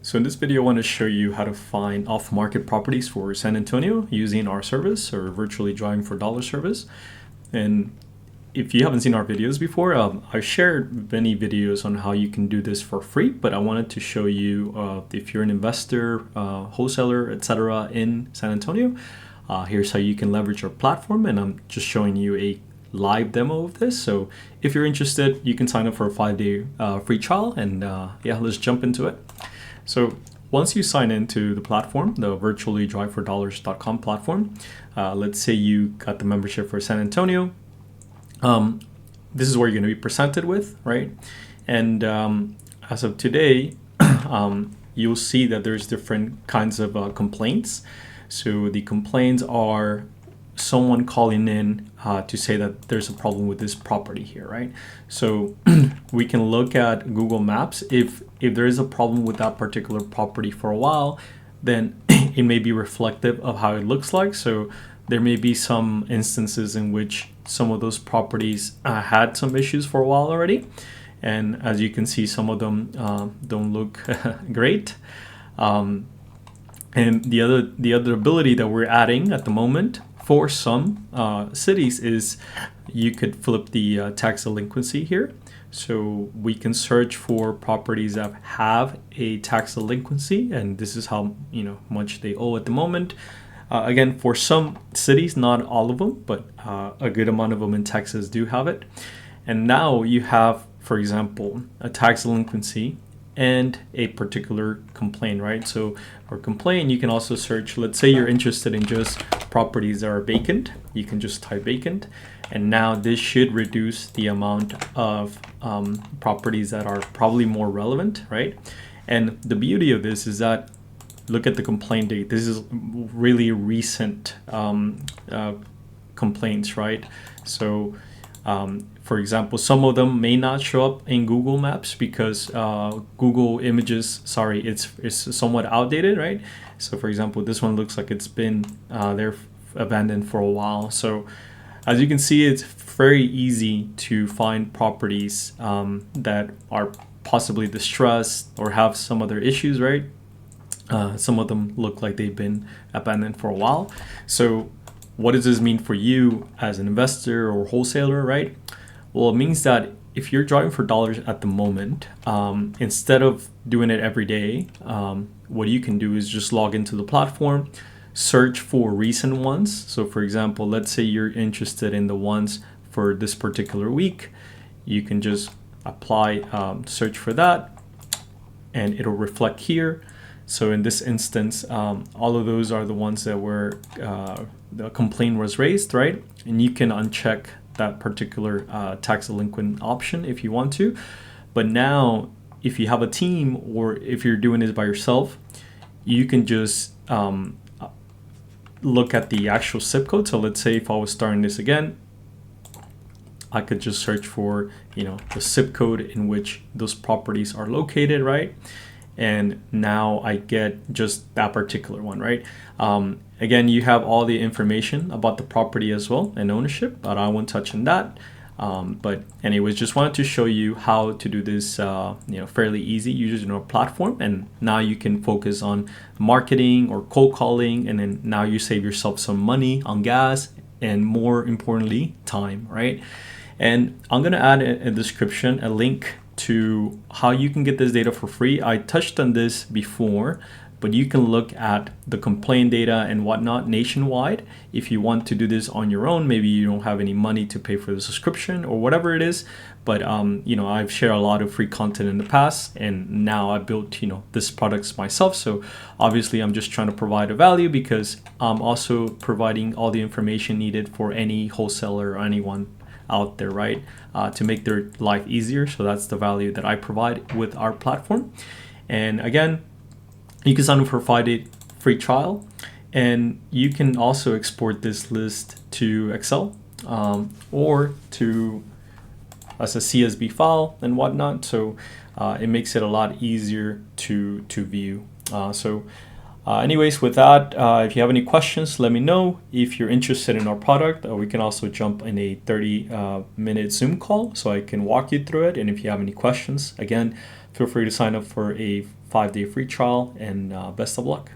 So in this video, I want to show you how to find off-market properties for San Antonio using our service, or virtually driving for dollar service. And if you haven't seen our videos before, I've shared many videos on how you can do this for free, but I wanted to show you if you're an investor, wholesaler, etc. in San Antonio, here's how you can leverage our platform. And I'm just showing you a live demo of this. So if you're interested, you can sign up for a 5-day free trial, and yeah, let's jump into it. So once you sign into the platform, the virtuallydrivefordollars.com platform, let's say you got the membership for San Antonio. This is where you're going to be presented with, right? And as of today, you'll see that there's different kinds of complaints. So the complaints are someone calling in to say that there's a problem with this property here, right? So we can look at Google Maps. If there is a problem with that particular property for a while, then it may be reflective of how it looks like. So there may be some instances in which some of those properties had some issues for a while already. And as you can see, some of them don't look great. And the other ability that we're adding at the moment for some cities is you could flip the tax delinquency here. So we can search for properties that have a tax delinquency, and this is how much they owe at the moment. Again, for some cities, not all of them, but a good amount of them in Texas do have it. And now you have, for example, a tax delinquency and a particular complaint, right? So for complaint, you can also search, let's say you're interested in just properties that are vacant. You can just type vacant. And now this should reduce the amount of properties that are probably more relevant, right? And the beauty of this is that, look at the complaint date. This is really recent complaints, right? So for example, some of them may not show up in Google Maps because Google Images, it's somewhat outdated, right? So for example, this one looks like it's been there abandoned for a while. So as you can see, it's very easy to find properties that are possibly distressed or have some other issues, right? Some of them look like they've been abandoned for a while. So what does this mean for you as an investor or wholesaler, right? Well, it means that if you're driving for dollars at the moment, instead of doing it every day, what you can do is just log into the platform, search for recent ones. So for example, let's say you're interested in the ones for this particular week. You can just apply, search for that, and it'll reflect here. So in this instance, all of those are the ones that were the complaint was raised, right? And you can uncheck that particular tax delinquent option if you want to. But now, if you have a team or if you're doing this by yourself, you can just look at the actual zip code. So let's say if I was starting this again, I could just search for the zip code in which those properties are located, right? And now I get just that particular one, right? Again, you have all the information about the property as well and ownership, but I won't touch on that. But anyways, just wanted to show you how to do this, fairly easy using our platform. And now you can focus on marketing or cold calling, and then now you save yourself some money on gas and, more importantly, time, right? And I'm gonna add a description, a link to how you can get this data for free. I touched on this before, but you can look at the complaint data and whatnot nationwide. If you want to do this on your own, maybe you don't have any money to pay for the subscription or whatever it is. But I've shared a lot of free content in the past, and now I built this products myself. So obviously I'm just trying to provide a value because I'm also providing all the information needed for any wholesaler or anyone out there, right? To make their life easier. So that's the value that I provide with our platform. And again, you can sign up for a 5-day free trial, and you can also export this list to Excel or to as a CSV file and whatnot. So it makes it a lot easier to view. Anyways, with that, if you have any questions, let me know. If you're interested in our product, we can also jump in a 30-minute Zoom call so I can walk you through it. And if you have any questions, again, Feel free to sign up for a 5-day free trial, and best of luck.